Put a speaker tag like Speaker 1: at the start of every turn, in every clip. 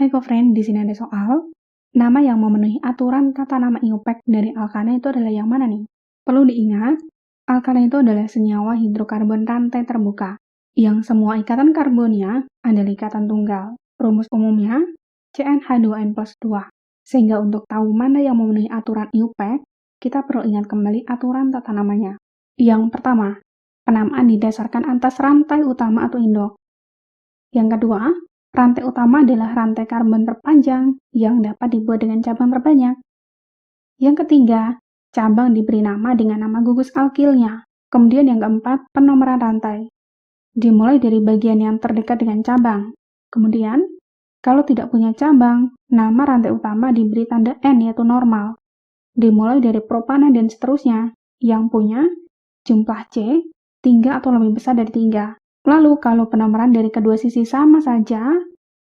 Speaker 1: Hai co-friend, di sini ada soal. Nama yang memenuhi aturan tata nama IUPAC dari alkana itu adalah yang mana nih? Perlu diingat, alkana itu adalah senyawa hidrokarbon rantai terbuka, yang semua ikatan karbonnya adalah ikatan tunggal. Rumus umumnya CnH2n+2. Sehingga untuk tahu mana yang memenuhi aturan IUPAC, kita perlu ingat kembali aturan tata namanya. Yang pertama, penamaan didasarkan atas rantai utama atau induk. Yang kedua, rantai utama adalah rantai karbon terpanjang yang dapat dibuat dengan cabang terbanyak. Yang ketiga, cabang diberi nama dengan nama gugus alkilnya. Kemudian yang keempat, penomoran rantai. Dimulai dari bagian yang terdekat dengan cabang. Kemudian, kalau tidak punya cabang, nama rantai utama diberi tanda N yaitu normal. Dimulai dari propana dan seterusnya, yang punya jumlah C 3 atau lebih besar dari 3. Lalu kalau penomoran dari kedua sisi sama saja,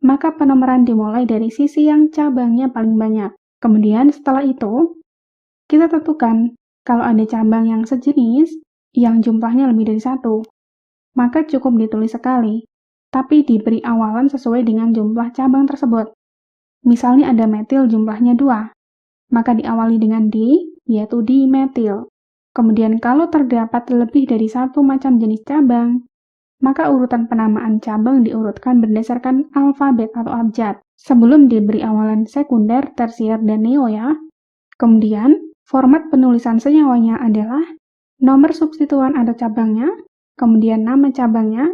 Speaker 1: maka penomoran dimulai dari sisi yang cabangnya paling banyak. Kemudian setelah itu, kita tentukan kalau ada cabang yang sejenis, yang jumlahnya lebih dari 1, maka cukup ditulis sekali, tapi diberi awalan sesuai dengan jumlah cabang tersebut. Misalnya ada metil jumlahnya 2, maka diawali dengan di, yaitu dimetil. Kemudian kalau terdapat lebih dari satu macam jenis cabang, maka urutan penamaan cabang diurutkan berdasarkan alfabet atau abjad, sebelum diberi awalan sekunder, tersier, dan neo ya. Kemudian, format penulisan senyawanya adalah nomor substituan atau cabangnya, kemudian nama cabangnya,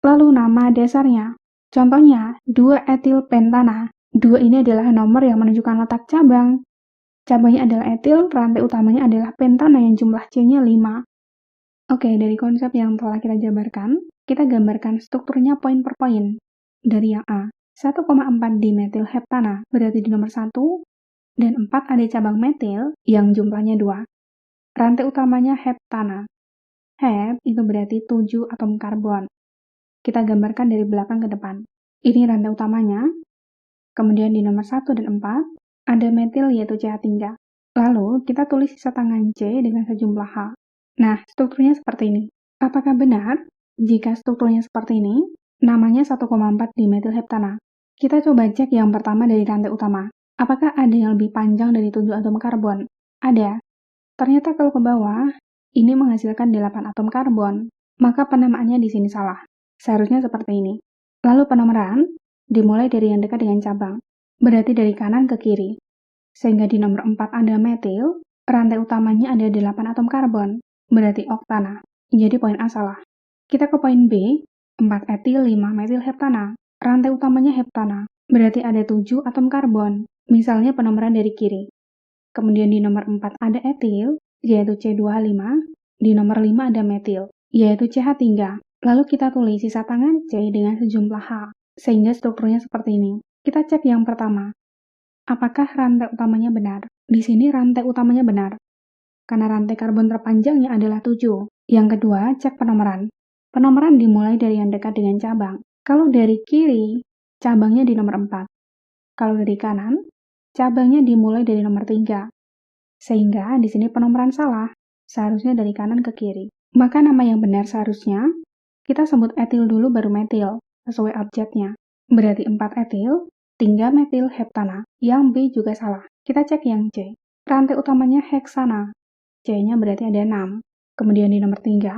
Speaker 1: lalu nama dasarnya. Contohnya, 2-etil pentana. 2 ini adalah nomor yang menunjukkan letak cabang. Cabangnya adalah etil, rantai utamanya adalah pentana yang jumlah C-nya 5. Oke, dari konsep yang telah kita jabarkan, kita gambarkan strukturnya poin per poin. Dari yang A, 1,4 dimetil heptana berarti di nomor 1, dan 4 ada cabang metil yang jumlahnya 2. Rantai utamanya heptana. Hep itu berarti 7 atom karbon. Kita gambarkan dari belakang ke depan. Ini rantai utamanya. Kemudian di nomor 1 dan 4, ada metil yaitu CH3. Lalu, kita tulis sisa tangan C dengan sejumlah H. Nah, strukturnya seperti ini. Apakah benar? Jika strukturnya seperti ini, namanya 1,4 dimetil heptana. Kita coba cek yang pertama dari rantai utama. Apakah ada yang lebih panjang dari 7 atom karbon? Ada. Ternyata kalau ke bawah, ini menghasilkan 8 atom karbon. Maka penamaannya di sini salah. Seharusnya seperti ini. Lalu penomoran dimulai dari yang dekat dengan cabang. Berarti dari kanan ke kiri. Sehingga di nomor 4 ada metil, rantai utamanya ada 8 atom karbon. Berarti oktana. Jadi poin A salah. Kita ke poin B, 4 etil 5 metil heptana. Rantai utamanya heptana. Berarti ada 7 atom karbon. Misalnya penomoran dari kiri. Kemudian di nomor 4 ada etil, yaitu C2H5. Di nomor 5 ada metil, yaitu CH3. Lalu kita tulis sisa tangan C dengan sejumlah H. Sehingga strukturnya seperti ini. Kita cek yang pertama. Apakah rantai utamanya benar? Di sini rantai utamanya benar. Karena rantai karbon terpanjangnya adalah 7. Yang kedua, cek penomoran. Penomoran dimulai dari yang dekat dengan cabang. Kalau dari kiri, cabangnya di nomor 4. Kalau dari kanan, cabangnya dimulai dari nomor 3. Sehingga di sini penomoran salah. Seharusnya dari kanan ke kiri. Maka nama yang benar seharusnya, kita sebut etil dulu baru metil, sesuai abjadnya. Berarti 4 etil, 3 metil heptana. Yang B juga salah. Kita cek yang C. Rantai utamanya heksana. C-nya berarti ada 6. Kemudian di nomor 3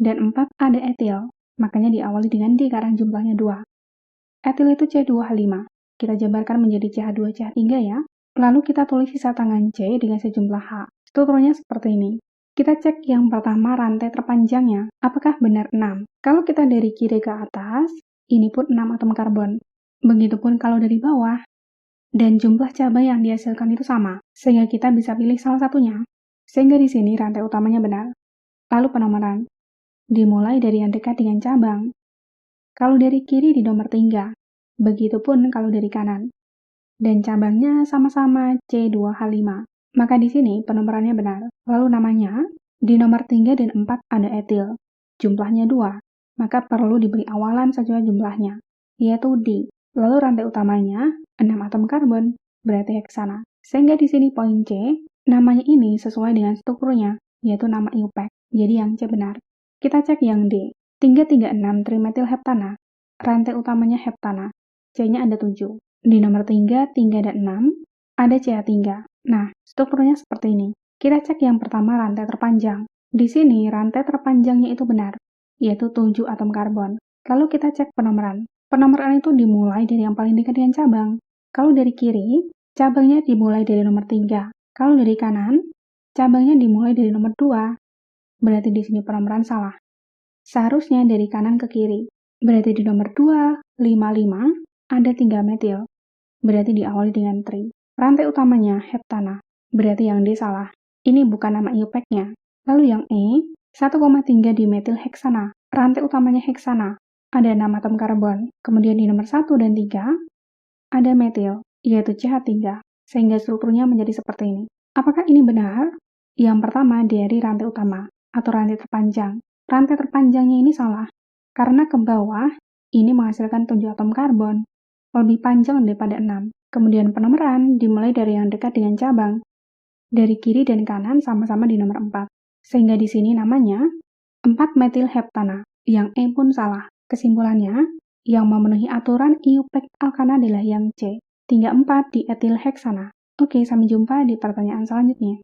Speaker 1: dan 4 ada etil. Makanya diawali dengan D karena jumlahnya 2. Etil itu C2H5. Kita jabarkan menjadi CH2, CH3 ya. Lalu kita tulis sisa tangan C dengan sejumlah H. Strukturnya seperti ini. Kita cek yang pertama rantai terpanjangnya. Apakah benar 6? Kalau kita dari kiri ke atas, ini pun 6 atom karbon. Begitupun kalau dari bawah. Dan jumlah cabang yang dihasilkan itu sama. Sehingga kita bisa pilih salah satunya. Sehingga di sini rantai utamanya benar. Lalu penomoran. Dimulai dari yang dekat dengan cabang. Kalau dari kiri di nomor 3. Begitupun kalau dari kanan. Dan cabangnya sama-sama C2H5. Maka di sini penomorannya benar. Lalu namanya, di nomor 3 dan 4 ada etil. Jumlahnya 2. Maka perlu diberi awalan sesuai jumlahnya, yaitu D. Lalu rantai utamanya 6 atom karbon, berarti heksana. Sehingga di sini poin C, namanya ini sesuai dengan strukturnya, yaitu nama IUPAC. Jadi yang C benar. Kita cek yang D. 336 trimetil heptana. Rantai utamanya heptana. C-nya ada 7. Di nomor 3, 3, dan 6, ada CH3. Nah, strukturnya seperti ini. Kita cek yang pertama rantai terpanjang. Di sini rantai terpanjangnya itu benar, yaitu 7 atom karbon. Lalu kita cek penomoran. Penomoran itu dimulai dari yang paling dekat dengan cabang. Kalau dari kiri, cabangnya dimulai dari nomor 3. Kalau dari kanan, cabangnya dimulai dari nomor 2. Berarti di sini penomoran salah. Seharusnya dari kanan ke kiri. Berarti di nomor 2, 5, 5, ada 3 metil. Berarti diawali dengan tri. Rantai utamanya heptana. Berarti yang D salah. Ini bukan nama IUPAC-nya. Lalu yang E, 1,3 dimetil heksana. Rantai utamanya heksana. Ada 6 atom karbon. Kemudian di nomor 1 dan 3, ada metil, yaitu CH3. Sehingga strukturnya menjadi seperti ini. Apakah ini benar? Yang pertama dari rantai utama, atau rantai terpanjang. Rantai terpanjangnya ini salah. Karena ke bawah, ini menghasilkan 7 atom karbon. Lebih panjang daripada 6. Kemudian penomoran dimulai dari yang dekat dengan cabang. Dari kiri dan kanan sama-sama di nomor 4. Sehingga di sini namanya 4 metil heptana. Yang E pun salah. Kesimpulannya, yang memenuhi aturan IUPAC alkana adalah yang C. Tinggal 4 di etil heksana. Oke, sampai jumpa di pertanyaan selanjutnya.